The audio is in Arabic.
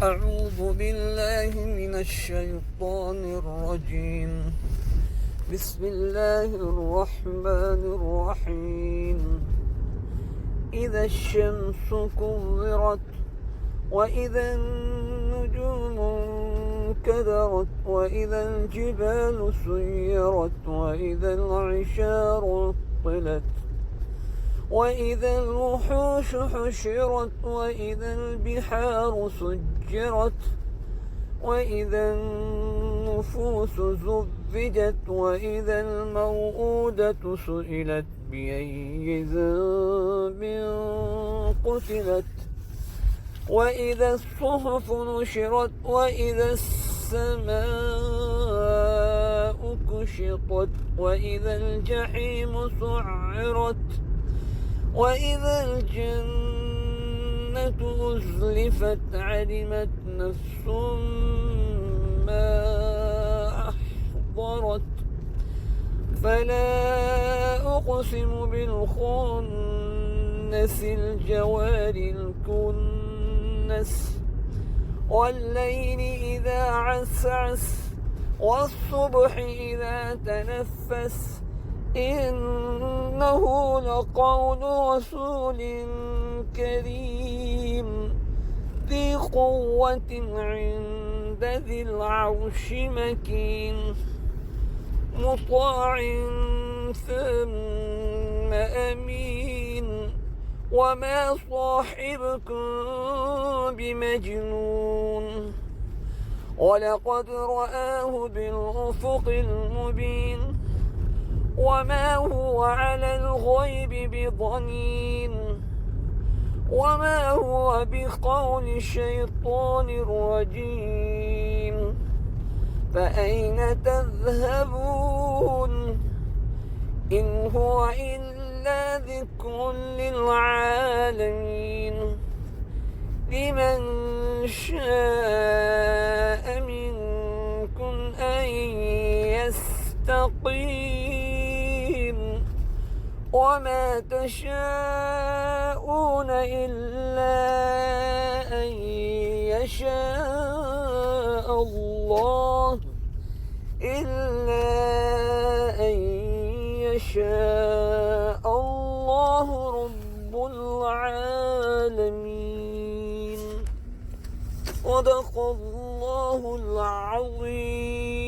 أعوذ بالله من الشيطان الرجيم. بسم الله الرحمن الرحيم. إذا الشمس كورت وإذا النجوم انكدرت وإذا الجبال سيرت وإذا العشار عطلت وإذا الوحوش حشرت وإذا البحار سجرت وإذا النفوس زوجت وإذا الموءودة سئلت بأي ذنب قتلت وإذا الصحف نشرت وإذا السماء كشطت وإذا الجحيم سعرت وإذا الجنة أزلفت علمت نفس ما أحضرت فلا أقسم بالخنس الجوار الكنس والليل إذا عسعس والصبح إذا تنفس إنه لقول رسول كريم ذي قوة عند ذي العرش مكين مطاع ثم أمين وما صاحبكم بمجنون ولقد رآه بالأفق المبين وما هو على الغيب بضنين وما هو بقول الشيطان الرجيم فأين تذهبون إن هو إلا ذكر للعالمين لمن شاء منكم أن يستقيم وما تشاءون إلا أن يشاء الله رب العالمين. صدق الله العظيم.